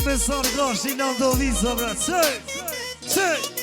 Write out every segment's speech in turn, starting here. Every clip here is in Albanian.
me sarë gashi në Aldoviza, bra. Qëj, qëj.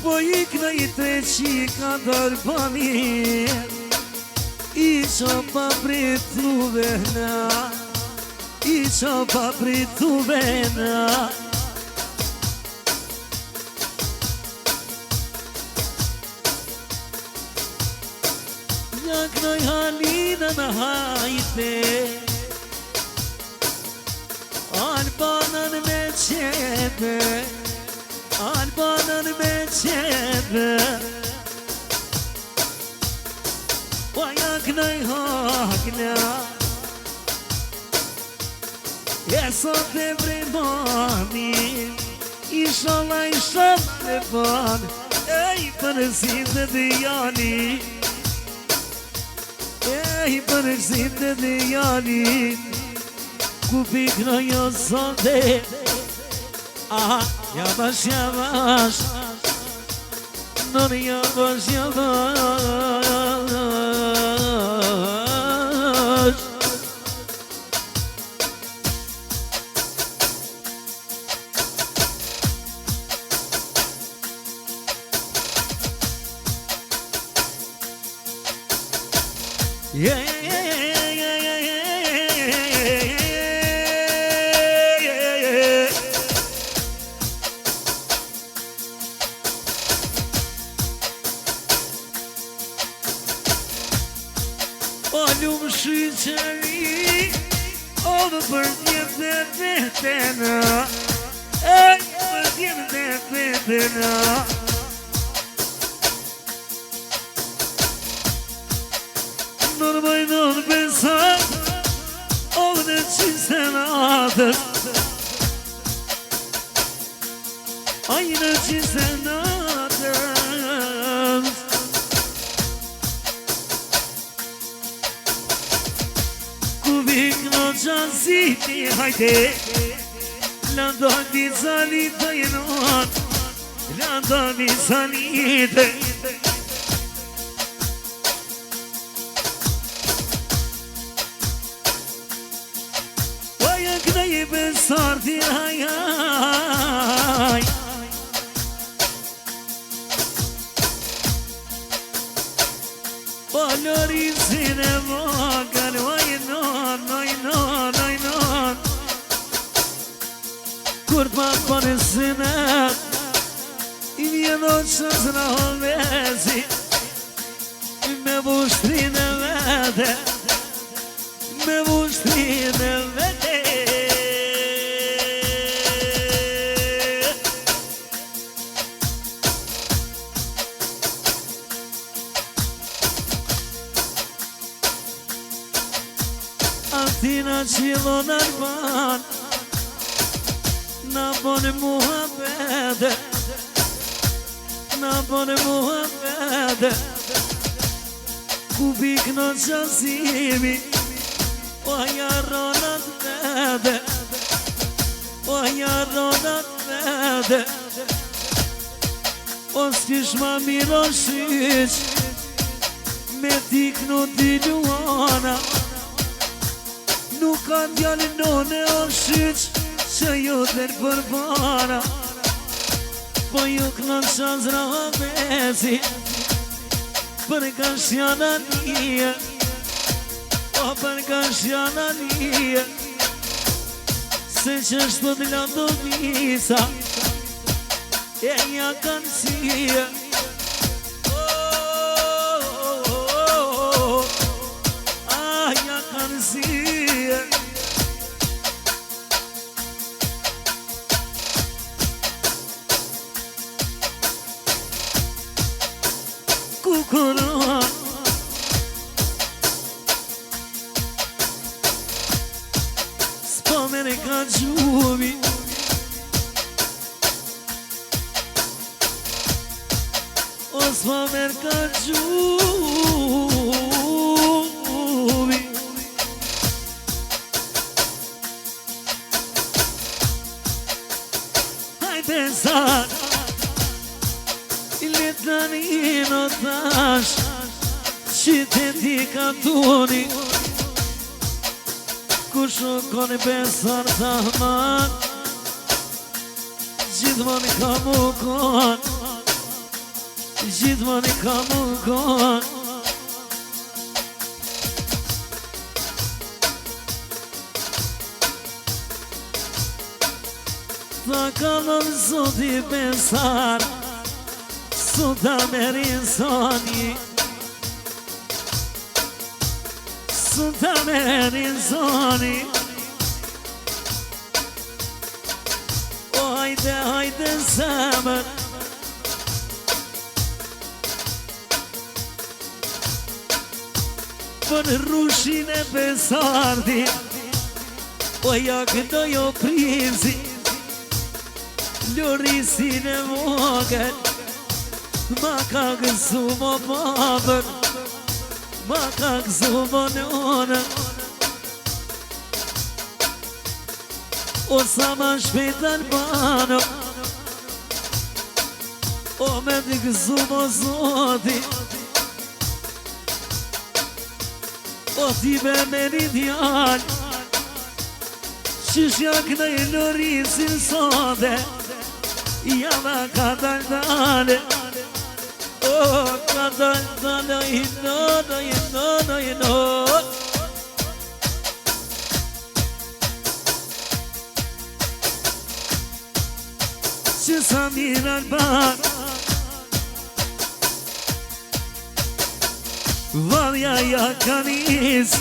Po ikna I treći kadar bani Iqa pa pritu vena Iqa pa pritu vena Jaknoj halina na hajte Albanan me qebe Albanan me qebe Pa jaknoj hakna E sot e vremani Inshallah e bani Ej përësit dhe jani Ej përësit dhe jani Ku pikra jo sonde Aha, yavaş yavaş Nur yavaş yavaş Yeah, yeah, yeah, yeah, yeah, yeah, yeah. Olhum şiçeri Oldu bırgim de betena Ey bırgim de betena Nur boynun besar Oldu çizsen adır Aynı çizsen adır Ziti haydi Lando di salita yenon Lando di salite Vaya gdeye besardi hay hay Valori sinema galvay non non Kurban panesine İvjedo qësra homezi Me vushtrine vete Me vushtrine vete Atina qilo nërban Na bone muhabbete Na bone muhabbete Ku pikno qasimi O jaronat vete O jaronat vete O s'kish ma miro shiq Me tikno t'i luana Nuk ka djallin none o shiq Që ju tërë për para Po ju kënë qazra habesi Për ka shjana nije O për ka shjana nije Se që shtë të lato visa E ja kanë sije Ah, ja kanë sije Kukuran Spomene ka gjumi O spomene ka gjumi Hajde sad Tani no tash Qiteti ka tuni Ku shukon besar tahman Gjithmon ka mu kon Gjithmon ka mu kon Ta kalon zoti besar Suda merin soni Suda merin soni O hajde, hajde zemër Për rushin e besardi O ja këndoj o prinzi Lurisin e vogën Ma ka gëzu më babën Ma ka gëzu më nënën O sa ma shpejt Albano O me të gëzu më zoti O ti be me një djallë Qysh ja kënej Lurisin sode Jana ka dal-dale Oh, ka dal-dale Ino Që sa mirë Alban Valja ja ka nis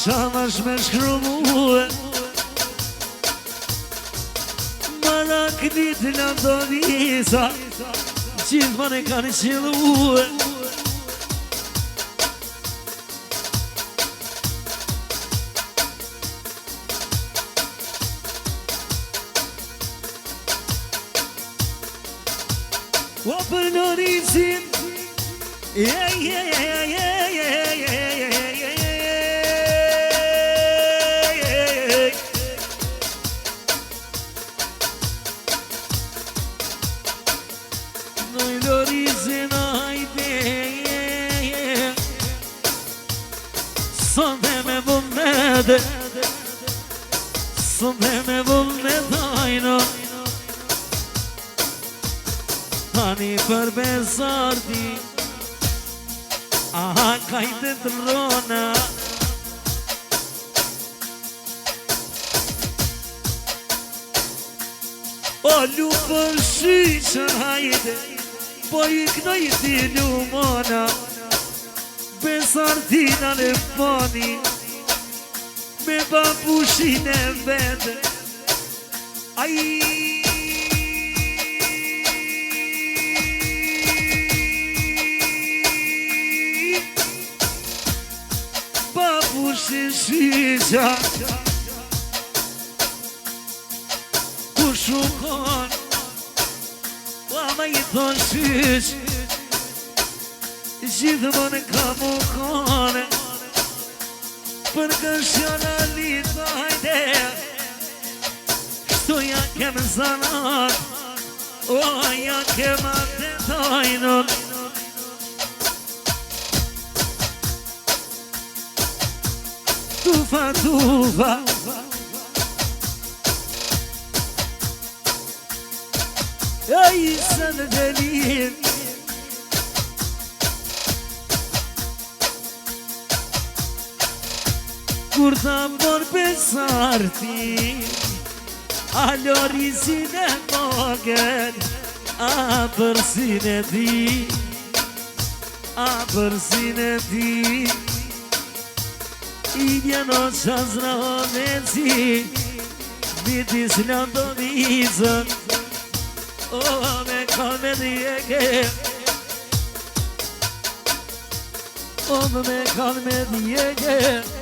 Amash me shkru muhe Marak ditë në do visa Gjithë më ne kanë qiluhe O për Lurisin Sonde me vullne dajno Tani për besardi Aha kajtë të rona O lupër shyqën hajde Po i knoj ti lumona Besardina në pani Me babushin e vende Ai Babushin shisha Ku shukon Ama i thon shish Gjithmon ka mu kone Për këshjona litë hajde Shtu ja kem zanat O ja kem atë tajnot Tufa, tufa Ej, se në delim Kur ta mor besarti A Lurisin e vogël A përsin e ti A përsin e ti I njeno qazra honeci Vitis Landovizën O me kalme djege O me kalme djege